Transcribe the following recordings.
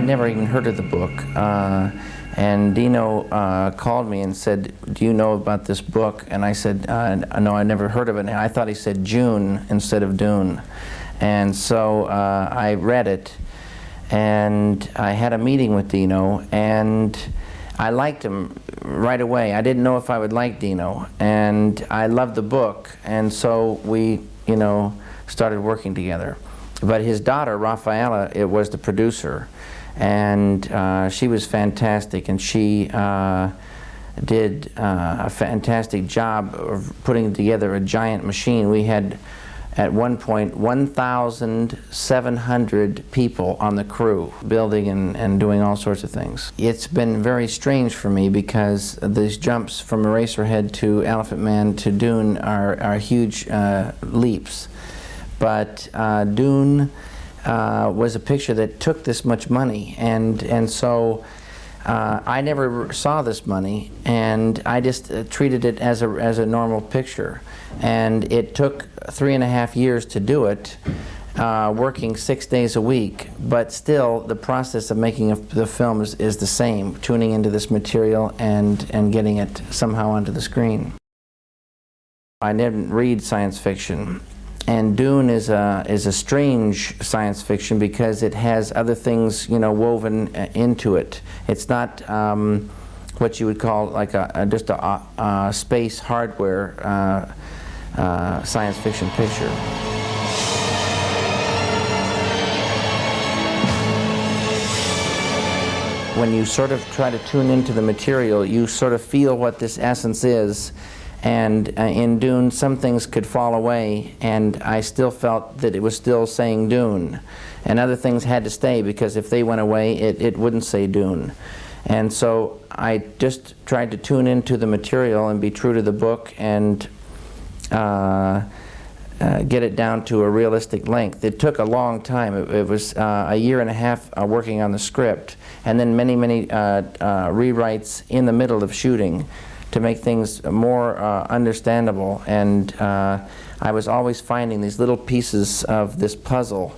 I'd never even heard of the book. And Dino called me and said, "Do you know about this book?" And I said, "No, I never heard of it." And I thought he said June instead of Dune. And so I read it, and I had a meeting with Dino, and I liked him right away. I didn't know if I would like Dino, and I loved the book, and so we, started working together. But his daughter, Rafaela, was the producer, and she was fantastic, and she did a fantastic job of putting together a giant machine. We had, at one point, 1,700 people on the crew, building and doing all sorts of things. It's been very strange for me because these jumps from Eraserhead to Elephant Man to Dune are huge leaps. But Dune was a picture that took this much money, and so I never saw this money, and I just treated it as a normal picture. And it took 3.5 years to do it, working 6 days a week, but still the process of making the film is the same, tuning into this material and getting it somehow onto the screen. I didn't read science fiction. And Dune is a strange science fiction because it has other things, woven into it. It's not what you would call like just a space hardware science fiction picture. When you sort of try to tune into the material, you sort of feel what this essence is. And in Dune, some things could fall away, and I still felt that it was still saying Dune. And other things had to stay, because if they went away, it wouldn't say Dune. And so I just tried to tune into the material and be true to the book and get it down to a realistic length. It took a long time. It was a year and a half working on the script, and then many rewrites in the middle of shooting to make things more understandable. And I was always finding these little pieces of this puzzle.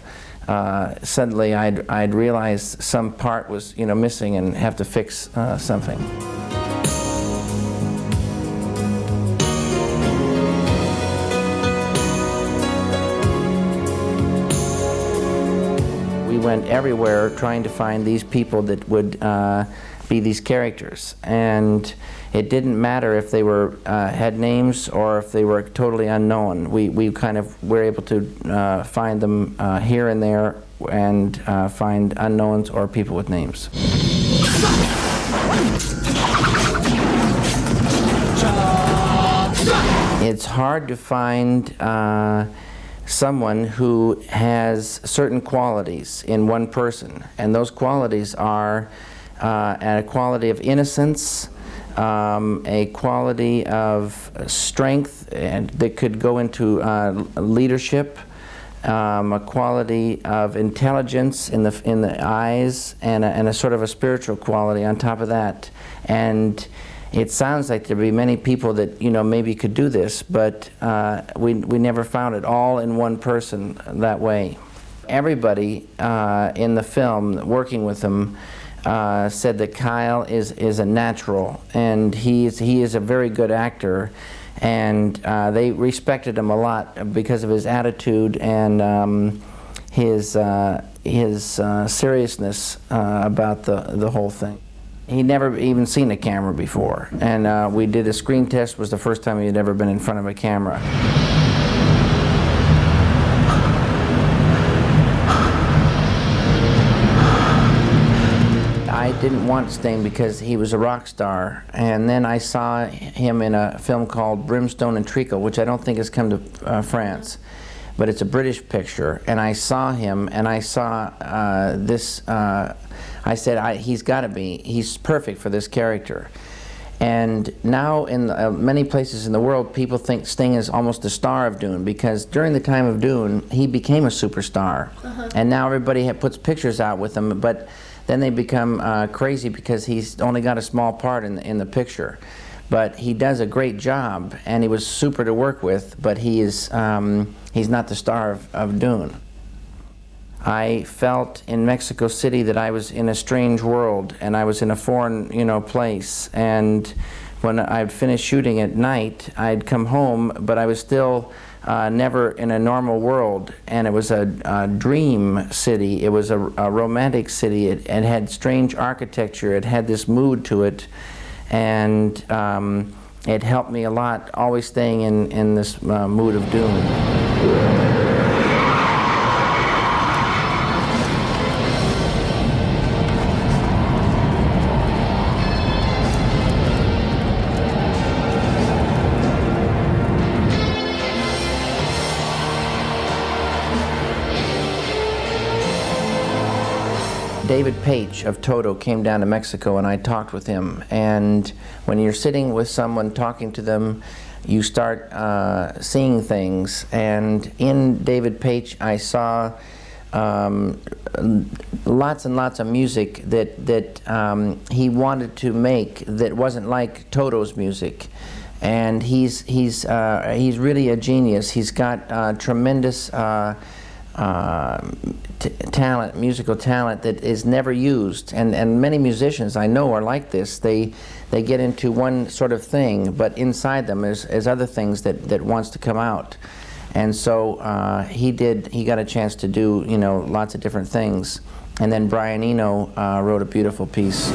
Suddenly I'd realize some part was missing and have to fix something. We went everywhere trying to find these people that would be these characters, and it didn't matter if they were had names or if they were totally unknown. We kind of were able to find them here and there, and find unknowns or people with names. It's hard to find someone who has certain qualities in one person, and those qualities are a quality of innocence, a quality of strength, and that could go into leadership, a quality of intelligence in the eyes, and a sort of a spiritual quality on top of that. And it sounds like there'd be many people that maybe could do this, but we never found it all in one person that way. Everybody in the film working with him said that Kyle is a natural, and he is a very good actor, and they respected him a lot because of his attitude and his seriousness about the whole thing. He'd never even seen a camera before, and we did a screen test. Was the first time he had ever been in front of a camera. I didn't want Sting because he was a rock star, and then I saw him in a film called Brimstone and Treacle, which I don't think has come to France, but it's a British picture, and I saw him, and I saw this, I said, he's got to be, he's perfect for this character. And now in many places in the world, people think Sting is almost the star of Dune, because during the time of Dune, he became a superstar. And now everybody puts pictures out with him, but then they become crazy because he's only got a small part in the picture. But he does a great job, and he was super to work with, but he's not the star of Dune. I felt in Mexico City that I was in a strange world and I was in a foreign, place. And when I'd finished shooting at night, I'd come home, but I was still never in a normal world. And it was a dream city. It was a romantic city. It had strange architecture. It had this mood to it. And it helped me a lot, always staying in this mood of Dune. David Paich of Toto came down to Mexico and I talked with him. And when you're sitting with someone talking to them, you start seeing things. And in David Paich, I saw lots and lots of music that he wanted to make that wasn't like Toto's music. And he's really a genius. He's got tremendous talent, musical talent that is never used, and many musicians I know are like this. They get into one sort of thing, but inside them is other things that wants to come out. And so he got a chance to do lots of different things. And then Brian Eno wrote a beautiful piece.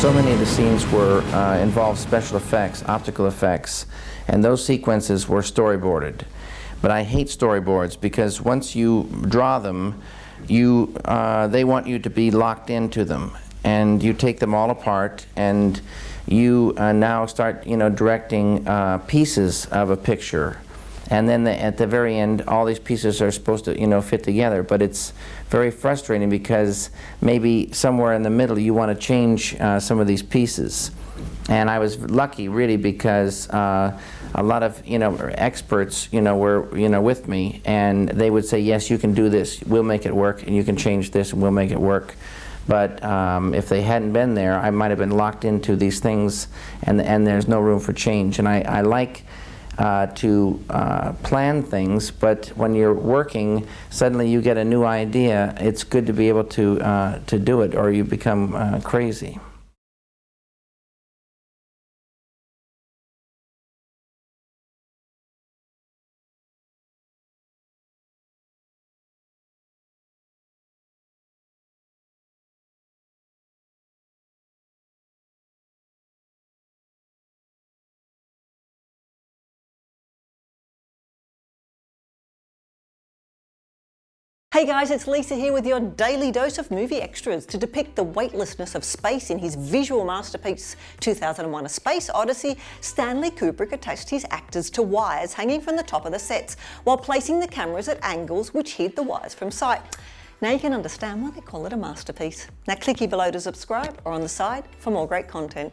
So many of the scenes involved special effects, optical effects, and those sequences were storyboarded. But I hate storyboards because once you draw them, they want you to be locked into them, and you take them all apart, and you now start directing pieces of a picture. And then at the very end, all these pieces are supposed to, fit together. But it's very frustrating because maybe somewhere in the middle you want to change some of these pieces. And I was lucky, really, because a lot of, experts, were, with me, and they would say, yes, you can do this, we'll make it work, and you can change this, and we'll make it work. But if they hadn't been there, I might have been locked into these things, and there's no room for change. And I like to plan things, but when you're working, suddenly you get a new idea. It's good to be able to do it, or you become crazy. Hey guys, it's Lisa here with your daily dose of movie extras. To depict the weightlessness of space in his visual masterpiece 2001: A Space Odyssey, Stanley Kubrick attached his actors to wires hanging from the top of the sets while placing the cameras at angles which hid the wires from sight. Now you can understand why they call it a masterpiece. Now click here below to subscribe or on the side for more great content.